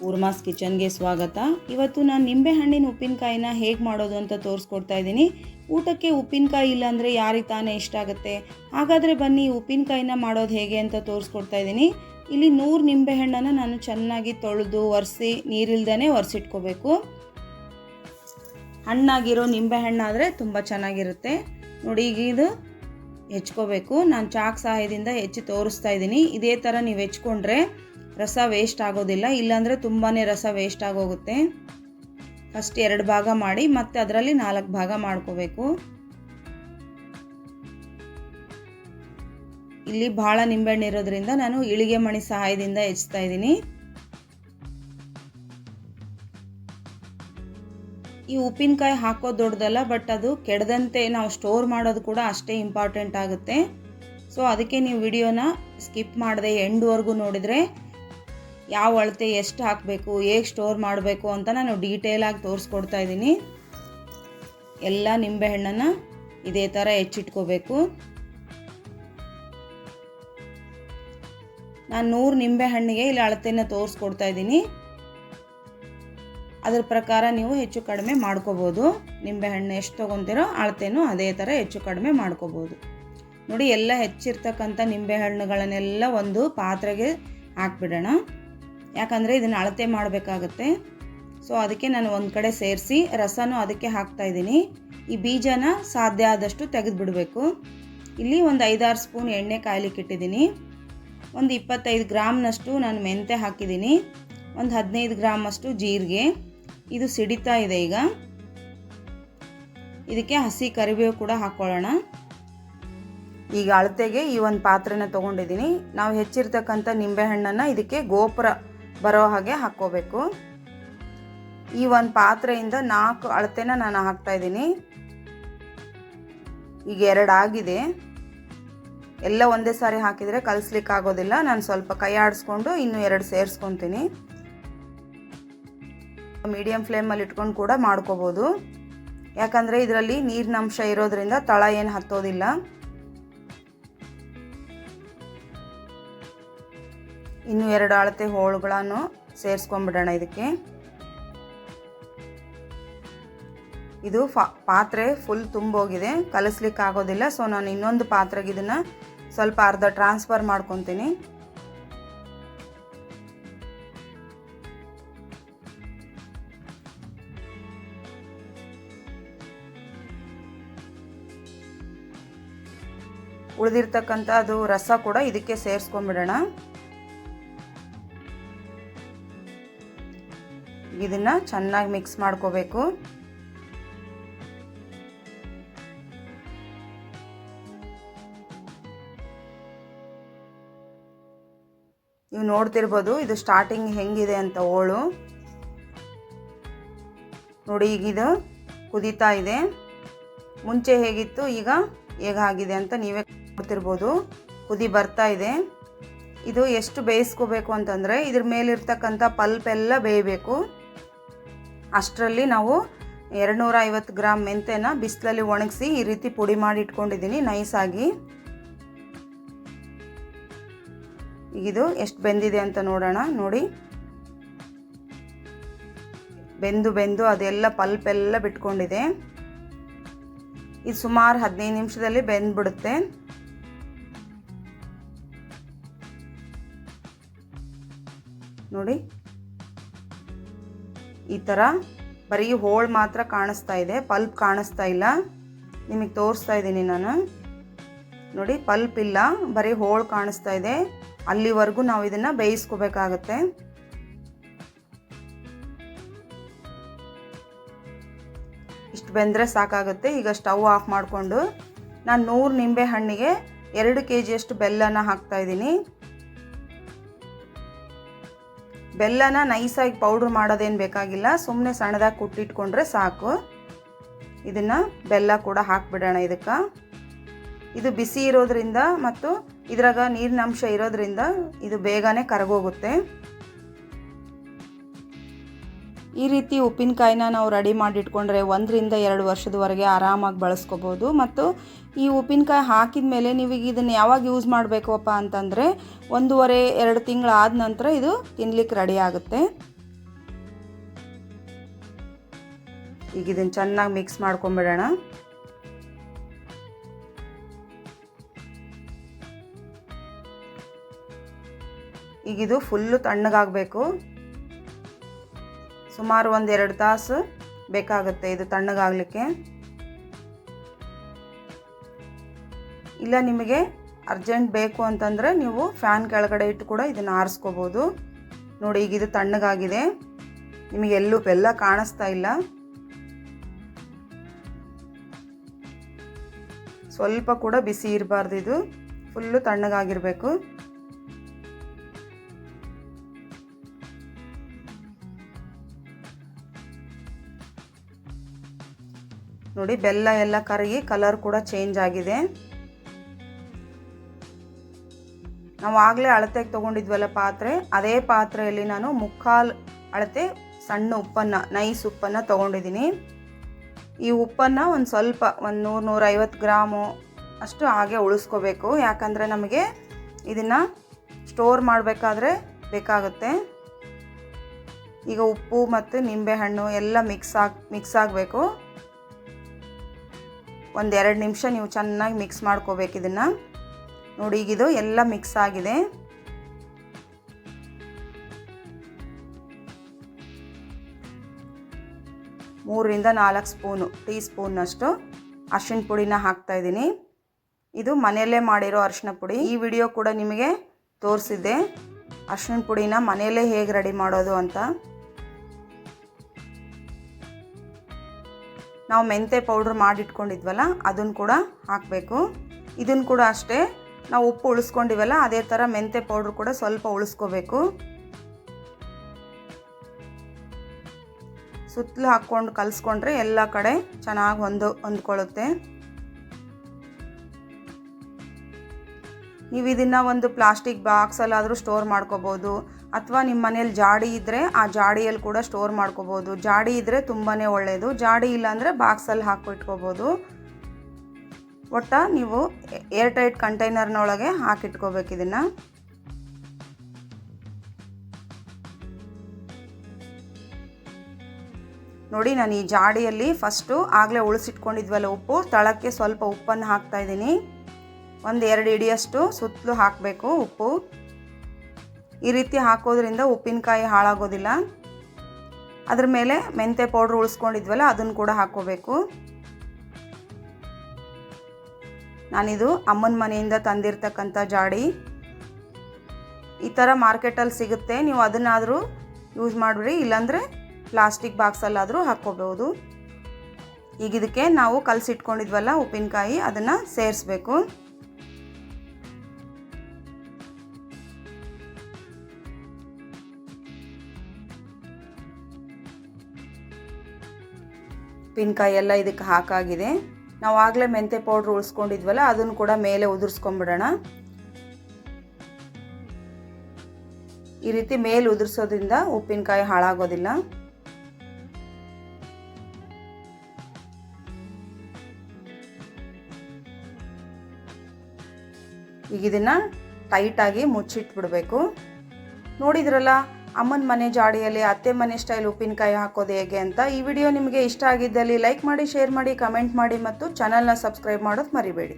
ಊರ್ಮಾಸ್ ಕಿಚನ್ಗೆ ಸ್ವಾಗತ. ಇವತ್ತು ನಾನು ನಿಂಬೆಹಣ್ಣಿನ ಉಪ್ಪಿನಕಾಯಿನ ಹೇಗೆ ಮಾಡೋದು ಅಂತ ತೋರಿಸ್ಕೊಡ್ತಾ ಇದ್ದೀನಿ. ಊಟಕ್ಕೆ ಉಪ್ಪಿನಕಾಯಿ ಇಲ್ಲಾಂದರೆ ಯಾರಿಗೆ ತಾನೇ ಇಷ್ಟ ಆಗುತ್ತೆ. ಹಾಗಾದರೆ ಬನ್ನಿ ಉಪ್ಪಿನಕಾಯಿನ ಮಾಡೋದು ಹೇಗೆ ಅಂತ ತೋರಿಸ್ಕೊಡ್ತಾ ಇದ್ದೀನಿ. ಇಲ್ಲಿ 100 ನಿಂಬೆಹಣ್ಣನ್ನು ನಾನು ಚೆನ್ನಾಗಿ ತೊಳೆದು ಒರೆಸಿ ನೀರಿಲ್ದೇ ಒರೆಸಿಟ್ಕೋಬೇಕು. ಹಣ್ಣಾಗಿರೋ ನಿಂಬೆಹಣ್ಣಾದರೆ ತುಂಬ ಚೆನ್ನಾಗಿರುತ್ತೆ. ನೋಡಿ, ಈಗ ಇದು ಹೆಚ್ಕೋಬೇಕು. ನಾನು ಚಾಕ್ ಸಹಾಯದಿಂದ ಹೆಚ್ಚಿ ತೋರಿಸ್ತಾ ಇದ್ದೀನಿ. ಇದೇ ಥರ ನೀವು ಹೆಚ್ಕೊಂಡ್ರೆ ರಸ ವೇಸ್ಟ್ ಆಗೋದಿಲ್ಲ, ಇಲ್ಲಾಂದರೆ ತುಂಬಾ ರಸ ವೇಸ್ಟ್ ಆಗೋಗುತ್ತೆ. ಫಸ್ಟ್ 2 ಭಾಗ ಮಾಡಿ ಮತ್ತೆ ಅದರಲ್ಲಿ 4 ಭಾಗ ಮಾಡ್ಕೋಬೇಕು. ಇಲ್ಲಿ ಭಾಳ ನಿಂಬೆಹಣ್ಣು ಇರೋದ್ರಿಂದ ನಾನು ಇಳಿಗೆ ಮಣಿ ಸಹಾಯದಿಂದ ಹೆಚ್ಚ್ತಾ ಇದ್ದೀನಿ. ಈ ಉಪ್ಪಿನಕಾಯಿ ಹಾಕೋದು ದೊಡ್ಡದಲ್ಲ, ಬಟ್ ಅದು ಕೆಡದಂತೆ ನಾವು ಸ್ಟೋರ್ ಮಾಡೋದು ಕೂಡ ಅಷ್ಟೇ ಇಂಪಾರ್ಟೆಂಟ್ ಆಗುತ್ತೆ. ಸೊ ಅದಕ್ಕೆ ನೀವು ವಿಡಿಯೋನ ಸ್ಕಿಪ್ ಮಾಡದೆ ಎಂಡ್ವರೆಗೂ ನೋಡಿದರೆ ಯಾವ ಅಳತೆ ಎಷ್ಟು ಹಾಕಬೇಕು, ಹೇಗೆ ಸ್ಟೋರ್ ಮಾಡಬೇಕು ಅಂತ ನಾನು ಡೀಟೇಲಾಗಿ ತೋರಿಸ್ಕೊಡ್ತಾ ಇದ್ದೀನಿ. ಎಲ್ಲ ನಿಂಬೆಹಣ್ಣನ್ನು ಇದೇ ಥರ ಹೆಚ್ಚಿಟ್ಕೋಬೇಕು. ನಾನು 100 ನಿಂಬೆಹಣ್ಣಿಗೆ ಇಲ್ಲಿ ಅಳತೆನ ತೋರಿಸ್ಕೊಡ್ತಾ ಇದ್ದೀನಿ. ಅದರ ಪ್ರಕಾರ ನೀವು ಹೆಚ್ಚು ಕಡಿಮೆ ಮಾಡ್ಕೋಬೋದು. ನಿಂಬೆಹಣ್ಣು ಎಷ್ಟು ತೊಗೊತೀರೋ ಅಳತೆನೂ ಅದೇ ಥರ ಹೆಚ್ಚು ಕಡಿಮೆ ಮಾಡ್ಕೋಬೋದು. ನೋಡಿ, ಎಲ್ಲ ಹೆಚ್ಚಿರ್ತಕ್ಕಂಥ ನಿಂಬೆಹಣ್ಣುಗಳನ್ನೆಲ್ಲ ಒಂದು ಪಾತ್ರೆಗೆ ಹಾಕ್ಬಿಡೋಣ. ಯಾಕಂದರೆ ಇದನ್ನು ಅಳತೆ ಮಾಡಬೇಕಾಗತ್ತೆ. ಸೊ ಅದಕ್ಕೆ ನಾನು ಒಂದು ಕಡೆ ಸೇರಿಸಿ ರಸನೂ ಅದಕ್ಕೆ ಹಾಕ್ತಾ ಇದ್ದೀನಿ. ಈ ಬೀಜನ ಸಾಧ್ಯ ಆದಷ್ಟು ತೆಗೆದುಬಿಡಬೇಕು. ಇಲ್ಲಿ ಒಂದು 5-6 ಸ್ಪೂನ್ ಎಣ್ಣೆ ಕಾಯ್ಲಿಕ್ಕೆ ಇಟ್ಟಿದ್ದೀನಿ. ಒಂದು 25 ಗ್ರಾಮ್ನಷ್ಟು ನಾನು ಮೆಂತೆ ಹಾಕಿದ್ದೀನಿ. ಒಂದು 15 ಗ್ರಾಮಷ್ಟು ಜೀರಿಗೆ. ಇದು ಸಿಡಿತಾ ಇದೆ. ಈಗ ಇದಕ್ಕೆ ಹಸಿ ಕರಿಬೇವು ಕೂಡ ಹಾಕ್ಕೊಳ್ಳೋಣ. ಈಗ ಅಳತೆಗೆ ಈ ಒಂದು ಪಾತ್ರೆನ ತೊಗೊಂಡಿದ್ದೀನಿ. ನಾವು ಹೆಚ್ಚಿರ್ತಕ್ಕಂಥ ನಿಂಬೆಹಣ್ಣನ್ನು ಇದಕ್ಕೆ ಗೋಪುರ ಬರೋ ಹಾಗೆ ಹಾಕ್ಕೋಬೇಕು. ಈ ಒಂದು ಪಾತ್ರೆಯಿಂದ 4 ಅಳತೆನ ನಾನು ಹಾಕ್ತಾ ಇದ್ದೀನಿ. ಈಗ 2 ಆಗಿದೆ. ಎಲ್ಲ ಒಂದೇ ಸಾರಿ ಹಾಕಿದರೆ ಕಲಿಸ್ಲಿಕ್ಕೆ ಆಗೋದಿಲ್ಲ. ನಾನು ಸ್ವಲ್ಪ ಕೈ ಆಡಿಸ್ಕೊಂಡು ಇನ್ನೂ 2 ಸೇರಿಸ್ಕೊತೀನಿ. ಮೀಡಿಯಮ್ ಫ್ಲೇಮಲ್ಲಿ ಇಟ್ಕೊಂಡು ಕೂಡ ಮಾಡ್ಕೋಬೋದು. ಯಾಕಂದರೆ ಇದರಲ್ಲಿ ನೀರಿನ ಅಂಶ ಇರೋದ್ರಿಂದ ತಳ ಏನು ಹತ್ತೋದಿಲ್ಲ. ಇನ್ನು 2 ಅಳತೆ ಹೋಳುಗಳನ್ನು ಸೇರಿಸ್ಕೊಂಡ್ಬಿಡೋಣ ಇದಕ್ಕೆ. ಇದು ಪಾತ್ರೆ ಫುಲ್ ತುಂಬೋಗಿದೆ, ಕಲಿಸ್ಲಿಕ್ಕೆ ಆಗೋದಿಲ್ಲ. ಸೊ ನಾನು ಇನ್ನೊಂದು ಪಾತ್ರೆಗೆ ಇದನ್ನು ಸ್ವಲ್ಪ ಅರ್ಧ ಟ್ರಾನ್ಸ್ಫರ್ ಮಾಡ್ಕೊತೀನಿ. ಉಳಿದಿರ್ತಕ್ಕಂಥ ಅದು ರಸ ಕೂಡ ಇದಕ್ಕೆ ಸೇರಿಸ್ಕೊಂಡ್ಬಿಡೋಣ. ಇದನ್ನು ಚೆನ್ನಾಗಿ ಮಿಕ್ಸ್ ಮಾಡ್ಕೋಬೇಕು. ನೀವು ನೋಡ್ತಿರ್ಬೋದು ಇದು ಸ್ಟಾರ್ಟಿಂಗ್ ಹೆಂಗಿದೆ ಅಂತ ಹೋಳು. ನೋಡಿ, ಈಗಿದು ಕುದೀತಾ ಇದೆ. ಮುಂಚೆ ಹೇಗಿತ್ತು, ಈಗ ಹೇಗಾಗಿದೆ ಅಂತ ನೀವೇ ನೋಡ್ತಿರ್ಬೋದು. ಕುದಿ ಬರ್ತಾ ಇದೆ. ಇದು ಎಷ್ಟು ಬೇಯಿಸ್ಕೋಬೇಕು ಅಂತಂದರೆ ಇದ್ರ ಮೇಲಿರ್ತಕ್ಕಂಥ ಪಲ್ಪ್ ಎಲ್ಲ ಬೇಯಬೇಕು. ಅಷ್ಟರಲ್ಲಿ ನಾವು 250 ಗ್ರಾಮ್ ಮೆಂತೆನ ಬಿಸಿಲಲ್ಲಿ ಒಣಗಿಸಿ ಈ ರೀತಿ ಪುಡಿ ಮಾಡಿ ಇಟ್ಕೊಂಡಿದ್ದೀನಿ ನೈಸಾಗಿ. ಇದು ಎಷ್ಟು ಬೆಂದಿದೆ ಅಂತ ನೋಡೋಣ. ನೋಡಿ, ಬೆಂದು ಅದೆಲ್ಲ ಪಲ್ಪ್ ಎಲ್ಲ ಬಿಟ್ಕೊಂಡಿದೆ. ಇದು ಸುಮಾರು 15 ನಿಮಿಷದಲ್ಲಿ ಬೆಂದ್ಬಿಡುತ್ತೆ. ನೋಡಿ, ಈ ಥರ ಬರೀ ಹೋಳು ಮಾತ್ರ ಕಾಣಿಸ್ತಾ ಇದೆ, ಪಲ್ಪ್ ಕಾಣಿಸ್ತಾ ಇಲ್ಲ. ನಿಮಗೆ ತೋರಿಸ್ತಾ ಇದ್ದೀನಿ ನಾನು. ನೋಡಿ, ಪಲ್ಪ್ ಇಲ್ಲ, ಬರೀ ಹೋಳು ಕಾಣಿಸ್ತಾ ಇದೆ. ಅಲ್ಲಿವರೆಗೂ ನಾವು ಇದನ್ನು ಬೇಯಿಸ್ಕೋಬೇಕಾಗತ್ತೆ. ಇಷ್ಟು ಬೆಂದರೆ ಸಾಕಾಗುತ್ತೆ. ಈಗ ಸ್ಟವ್ ಆಫ್ ಮಾಡಿಕೊಂಡು ನಾನು 100 ನಿಂಬೆ ಹಣ್ಣಿಗೆ 2 kg ಬೆಲ್ಲನ ಹಾಕ್ತಾ ಇದ್ದೀನಿ. ಬೆಲ್ಲನ ನೈಸಾಗಿ ಪೌಡ್ರ್ ಮಾಡೋದೇನು ಬೇಕಾಗಿಲ್ಲ, ಸುಮ್ಮನೆ ಸಣ್ಣದಾಗಿ ಕುಟ್ಟಿಟ್ಕೊಂಡ್ರೆ ಸಾಕು. ಇದನ್ನು ಬೆಲ್ಲ ಕೂಡ ಹಾಕಿಬಿಡೋಣ ಇದಕ್ಕೆ. ಇದು ಬಿಸಿ ಇರೋದ್ರಿಂದ ಮತ್ತು ಇದ್ರಾಗ ನೀರಿನ ಅಂಶ ಇರೋದ್ರಿಂದ ಇದು ಬೇಗನೆ ಕರಗೋಗುತ್ತೆ. ಈ ರೀತಿ ಉಪ್ಪಿನಕಾಯಿನ ನಾವು ರೆಡಿ ಮಾಡಿಟ್ಕೊಂಡ್ರೆ 1 ರಿಂದ 2 ವರ್ಷದವರೆಗೆ ಆರಾಮಾಗಿ ಬಳಸ್ಕೋಬೋದು. ಮತ್ತು ಈ ಉಪ್ಪಿನಕಾಯಿ ಹಾಕಿದ ಮೇಲೆ ನೀವು ಇದನ್ನು ಯಾವಾಗ ಯೂಸ್ ಮಾಡಬೇಕಪ್ಪ ಅಂತಂದರೆ 1.5-2 ತಿಂಗಳು ಆದ ನಂತರ ಇದು ತಿನ್ನಲಿಕ್ಕೆ ರೆಡಿ ಆಗುತ್ತೆ. ಈಗ ಇದನ್ನು ಚೆನ್ನಾಗಿ ಮಿಕ್ಸ್ ಮಾಡ್ಕೊಂಬಿಡೋಣ. ಈಗ ಇದು ಫುಲ್ಲು ತಣ್ಣಗಾಗಬೇಕು. ಸುಮಾರು 1-2 ತಾಸು ಬೇಕಾಗುತ್ತೆ ಇದು ತಣ್ಣಗಾಗಲಿಕ್ಕೆ. ಇಲ್ಲ ನಿಮಗೆ ಅರ್ಜೆಂಟ್ ಬೇಕು ಅಂತಂದರೆ ನೀವು ಫ್ಯಾನ್ ಕೆಳಗಡೆ ಇಟ್ಟು ಕೂಡ ಇದನ್ನು ಆರಿಸ್ಕೋಬೋದು. ನೋಡಿ ಈಗ ಇದು ತಣ್ಣಗಾಗಿದೆ, ನಿಮಗೆ ಎಲ್ಲೂ ಬೆಲ್ಲ ಕಾಣಿಸ್ತಾ ಇಲ್ಲ. ಸ್ವಲ್ಪ ಕೂಡ ಬಿಸಿ ಇರಬಾರ್ದು, ಇದು ಫುಲ್ಲು ತಣ್ಣಗಾಗಿರಬೇಕು. ನೋಡಿ ಬೆಲ್ಲ ಎಲ್ಲ ಕರಗಿ ಕಲರ್ ಕೂಡ ಚೇಂಜ್ ಆಗಿದೆ. ನಾವು ಆಗಲೇ ಅಳತೆಗೆ ತೊಗೊಂಡಿದ್ವಲ್ಲ ಪಾತ್ರೆ, ಅದೇ ಪಾತ್ರೆಯಲ್ಲಿ ನಾನು 3/4 ಅಳತೆ ಸಣ್ಣ ಉಪ್ಪನ್ನು, ನೈಸ್ ಉಪ್ಪನ್ನು ತೊಗೊಂಡಿದ್ದೀನಿ. ಈ ಉಪ್ಪನ್ನು ಒಂದು ಸ್ವಲ್ಪ 100-150 ಗ್ರಾಮು ಅಷ್ಟು ಹಾಗೆ ಉಳಿಸ್ಕೋಬೇಕು. ಯಾಕಂದರೆ ನಮಗೆ ಇದನ್ನು ಸ್ಟೋರ್ ಮಾಡಬೇಕಾದ್ರೆ ಬೇಕಾಗುತ್ತೆ. ಈಗ ಉಪ್ಪು ಮತ್ತು ನಿಂಬೆಹಣ್ಣು ಎಲ್ಲ ಮಿಕ್ಸ್ ಆಗಬೇಕು. 1-2 ನಿಮಿಷ ನೀವು ಚೆನ್ನಾಗಿ ಮಿಕ್ಸ್ ಮಾಡ್ಕೋಬೇಕು ಇದನ್ನು. ನೋಡಿ ಈಗಿದು ಎಲ್ಲ ಮಿಕ್ಸ್ ಆಗಿದೆ. ಮೂರರಿಂದ 4 ಟೀ ಸ್ಪೂನ್ನಷ್ಟು ಅರಿಶಿಣ ಪುಡಿನ ಹಾಕ್ತಾಯಿದ್ದೀನಿ. ಇದು ಮನೆಯಲ್ಲೇ ಮಾಡಿರೋ ಅರಿಶಿಣ ಪುಡಿ. ಈ ವಿಡಿಯೋ ಕೂಡ ನಿಮಗೆ ತೋರಿಸಿದ್ದೆ ಅರಿಶಿಣ ಪುಡಿನ ಮನೆಯಲ್ಲೇ ಹೇಗೆ ರೆಡಿ ಮಾಡೋದು ಅಂತ. ನಾವು ಮೆಂತೆ ಪೌಡ್ರ್ ಮಾಡಿಟ್ಕೊಂಡಿದ್ವಲ್ಲ ಅದನ್ನು ಕೂಡ ಹಾಕಬೇಕು. ಇದನ್ನು ಕೂಡ ಅಷ್ಟೇ, ನಾವು ಉಪ್ಪು ಉಳಿಸ್ಕೊಂಡಿವಲ್ಲ ಅದೇ ಥರ ಮೆಂತೆ ಪೌಡ್ರ್ ಕೂಡ ಸ್ವಲ್ಪ ಉಳಿಸ್ಕೋಬೇಕು. ಸುತ್ತಲೂ ಹಾಕ್ಕೊಂಡು ಕಲಿಸ್ಕೊಂಡ್ರೆ ಎಲ್ಲ ಕಡೆ ಚೆನ್ನಾಗಿ ಹೊಂದ್ಕೊಳ್ಳುತ್ತೆ. ನೀವು ಇದನ್ನು ಒಂದು ಪ್ಲಾಸ್ಟಿಕ್ ಬಾಕ್ಸಲ್ಲಾದರೂ ಸ್ಟೋರ್ ಮಾಡ್ಕೋಬೋದು, ಅಥವಾ ನಿಮ್ಮ ಮನೇಲಿ ಜಾಡಿ ಇದ್ದರೆ ಆ ಜಾಡಿಯಲ್ಲಿ ಕೂಡ ಸ್ಟೋರ್ ಮಾಡ್ಕೋಬೋದು. ಜಾಡಿ ಇದ್ದರೆ ತುಂಬಾ ಒಳ್ಳೆಯದು, ಜಾಡಿ ಇಲ್ಲಾಂದರೆ ಬಾಕ್ಸಲ್ಲಿ ಹಾಕಿಟ್ಕೋಬೋದು. ಒಟ್ಟು ನೀವು ಏರ್ ಟೈಟ್ ಕಂಟೈನರ್ನೊಳಗೆ ಹಾಕಿಟ್ಕೋಬೇಕು ಇದನ್ನು. ನೋಡಿ ನಾನು ಈ ಜಾಡಿಯಲ್ಲಿ ಫಸ್ಟು ಆಗಲೇ ಉಳಿಸಿಟ್ಕೊಂಡಿದ್ವಲ್ಲ ಉಪ್ಪು, ತಳಕ್ಕೆ ಸ್ವಲ್ಪ ಉಪ್ಪನ್ನು ಹಾಕ್ತಾಯಿದ್ದೀನಿ. 1-2 ಹಿಡಿಯಷ್ಟು ಸುತ್ತಲೂ ಹಾಕಬೇಕು ಉಪ್ಪು. ಈ ರೀತಿ ಹಾಕೋದ್ರಿಂದ ಉಪ್ಪಿನಕಾಯಿ ಹಾಳಾಗೋದಿಲ್ಲ. ಅದ್ರ ಮೇಲೆ ಮೆಂತೆ ಪೌಡ್ರ್ ಉಳಿಸ್ಕೊಂಡಿದ್ವಲ್ಲ ಅದನ್ನು ಕೂಡ ಹಾಕ್ಕೋಬೇಕು. ನಾನಿದು ಅಮ್ಮನ ಮನೆಯಿಂದ ತಂದಿರ್ತಕ್ಕಂಥ ಜಾಡಿ. ಈ ಥರ ಮಾರ್ಕೆಟಲ್ಲಿ ಸಿಗುತ್ತೆ, ನೀವು ಅದನ್ನಾದರೂ ಯೂಸ್ ಮಾಡಿಬಿಡಿ, ಇಲ್ಲಾಂದರೆ ಪ್ಲಾಸ್ಟಿಕ್ ಬಾಕ್ಸಲ್ಲಾದರೂ ಹಾಕ್ಕೋಬೋದು. ಈಗ ಇದಕ್ಕೆ ನಾವು ಕಲಸಿಟ್ಕೊಂಡಿದ್ವಲ್ಲ ಉಪ್ಪಿನಕಾಯಿ ಅದನ್ನು ಸೇರಿಸ್ಬೇಕು. ಉಪ್ಪಿನಕಾಯಿ ಎಲ್ಲ ಇದಕ್ಕೆ ಹಾಕಾಗಿದೆ. ನಾವು ಆಗಲೇ ಮೆಂತೆ ಪೌಡ್ರ್ ಉಳಿಸ್ಕೊಂಡಿದ್ವಲ್ಲ ಅದನ್ನು ಕೂಡ ಮೇಲೆ ಉದುರಿಸ್ಕೊಂಬಿಡೋಣ. ಈ ರೀತಿ ಮೇಲೆ ಉದುರಿಸೋದ್ರಿಂದ ಉಪ್ಪಿನಕಾಯಿ ಹಾಳಾಗೋದಿಲ್ಲ. ಈಗ ಇದನ್ನು ಟೈಟಾಗಿ ಮುಚ್ಚಿಟ್ಬಿಡಬೇಕು. ನೋಡಿದ್ರಲ್ಲ ಅಮ್ಮನ ಮನೆ ಜಾಡಿಯಲ್ಲಿ ಅತ್ತೆ ಮನೆ ಸ್ಟೈಲ್ ಉಪ್ಪಿನಕಾಯಿ ಹಾಕೋದು ಹೇಗೆ ಅಂತ. ಈ ವಿಡಿಯೋ ನಿಮಗೆ ಇಷ್ಟ ಆಗಿದ್ದಲ್ಲಿ ಲೈಕ್ ಮಾಡಿ, ಶೇರ್ ಮಾಡಿ, ಕಮೆಂಟ್ ಮಾಡಿ ಮತ್ತು ಚಾನಲ್ನ ಸಬ್ಸ್ಕ್ರೈಬ್ ಮಾಡೋದು ಮರಿಬೇಡಿ.